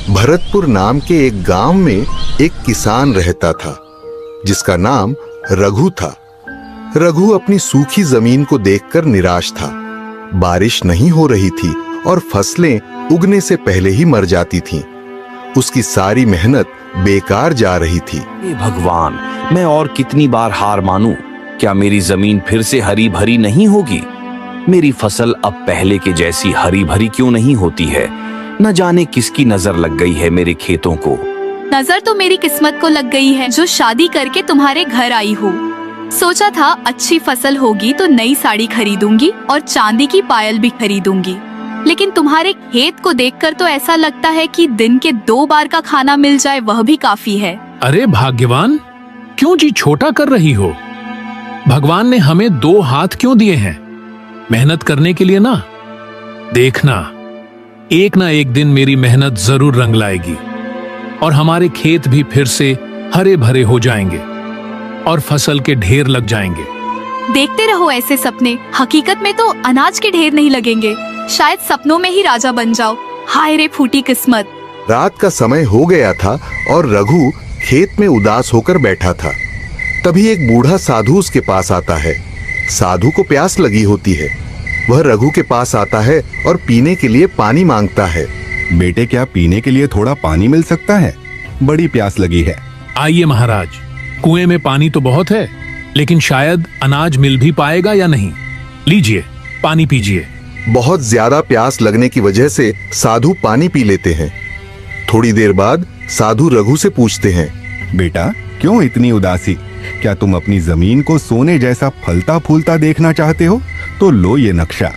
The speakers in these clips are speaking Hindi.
भरतपुर नाम के एक गांव में एक किसान रहता था जिसका नाम रघु था। रघु अपनी सूखी जमीन को देखकर निराश था। बारिश नहीं हो रही थी और फसलें उगने से पहले ही मर जाती थीं। उसकी सारी मेहनत बेकार जा रही थी। हे भगवान, मैं और कितनी बार हार मानूं? क्या मेरी जमीन फिर से हरी भरी नहीं होगी? मेरी फसल अब पहले के जैसी हरी भरी क्यों नहीं होती है? न जाने किसकी नजर लग गई है मेरे खेतों को। नजर तो मेरी किस्मत को लग गई है जो शादी करके तुम्हारे घर आई हो। सोचा था अच्छी फसल होगी तो नई साड़ी खरीदूंगी और चांदी की पायल भी खरीदूंगी, लेकिन तुम्हारे खेत को देखकर तो ऐसा लगता है कि दिन के 2 बार का खाना मिल जाए वह भी काफी है। अरे भाग्यवान, क्यों जी छोटा कर रही हो? भगवान ने हमें 2 हाथ क्यों दिए हैं? मेहनत करने के लिए ना। देखना, एक ना एक दिन मेरी मेहनत जरूर रंग लाएगी और हमारे खेत भी फिर से हरे भरे हो जाएंगे और फसल के ढेर लग जाएंगे। देखते रहो ऐसे सपने, हकीकत में तो अनाज के ढेर नहीं लगेंगे। शायद सपनों में ही राजा बन जाओ। हाय रे फूटी किस्मत। रात का समय हो गया था और रघु खेत में उदास होकर बैठा था। तभी एक बूढ़ा साधु उसके पास आता है। साधु को प्यास लगी होती है। वह रघु के पास आता है और पीने के लिए पानी मांगता है। बेटे, क्या पीने के लिए थोड़ा पानी मिल सकता है? बड़ी प्यास लगी है। आइए महाराज, कुएं में पानी तो बहुत है, लेकिन शायद अनाज मिल भी पाएगा या नहीं। लीजिए, पानी पीजिए। बहुत ज्यादा प्यास लगने की वजह से साधु पानी पी लेते हैं। थोड़ी देर बाद साधु रघु से पूछते हैं, बेटा, क्यों इतनी उदासी? क्या तुम अपनी जमीन को सोने जैसा फलता फूलता देखना चाहते हो? तो लो ये नक्शा।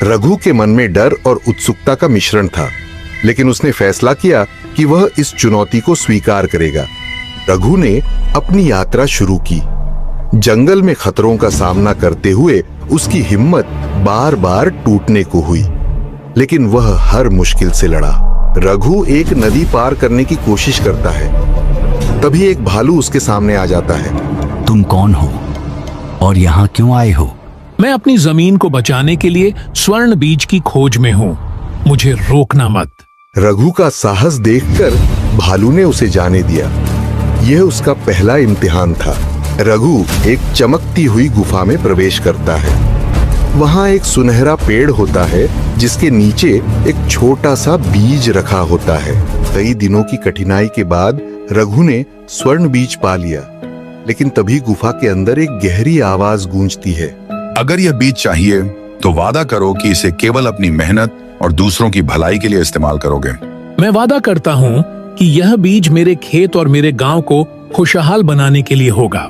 रघु के मन में डर और उत्सुकता का मिश्रण था, लेकिन उसने फैसला किया कि वह इस चुनौती को स्वीकार करेगा। रघु ने अपनी यात्रा शुरू की। जंगल में खतरों का सामना करते हुए उसकी हिम्मत बार बार टूटने को हुई, लेकिन वह हर मुश्किल से लड़ा। रघु एक नदी पार करने की कोशिश करता है। तभी एक भालू उसके सामने आ जाता है। तुम कौन हो और यहाँ क्यों आए हो? मैं अपनी जमीन को बचाने के लिए स्वर्ण बीज की खोज में हूँ। मुझे रोकना मत। रघु का साहस देखकर भालू ने उसे जाने दिया। यह उसका पहला इम्तिहान था। रघु एक चमकती हुई गुफा में प्रवेश करता है। वहां एक सुनहरा पेड़ होता है जिसके नीचे एक छोटा सा बीज रखा होता है। कई दिनों की कठिनाई के बाद रघु ने स्वर्ण बीज पा लिया, लेकिन तभी गुफा के अंदर एक गहरी आवाज गूंजती है। अगर यह बीज चाहिए तो वादा करो कि इसे केवल अपनी मेहनत और दूसरों की भलाई के लिए इस्तेमाल करोगे। मैं वादा करता हूँ कि यह बीज मेरे खेत और मेरे गांव को खुशहाल बनाने के लिए होगा।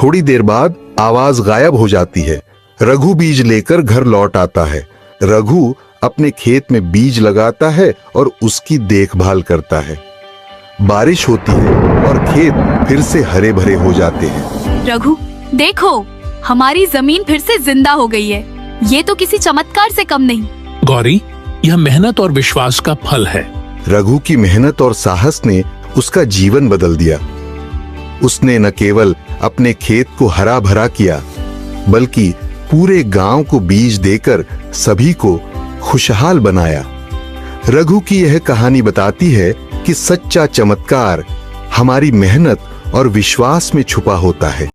थोड़ी देर बाद आवाज गायब हो जाती है। रघु बीज लेकर घर लौट आता है। रघु अपने खेत में बीज लगाता है और उसकी देखभाल करता है। बारिश होती है और खेत फिर से हरे भरे हो जाते हैं। रघु, देखो, हमारी जमीन फिर से जिंदा हो गई है। ये तो किसी चमत्कार से कम नहीं। गौरी, यह मेहनत और विश्वास का फल है। रघु की मेहनत और साहस ने उसका जीवन बदल दिया। उसने न केवल अपने खेत को हरा भरा किया, बल्कि पूरे गांव को बीज देकर सभी को खुशहाल बनाया। रघु की यह कहानी बताती है कि सच्चा चमत्कार हमारी मेहनत और विश्वास में छुपा होता है।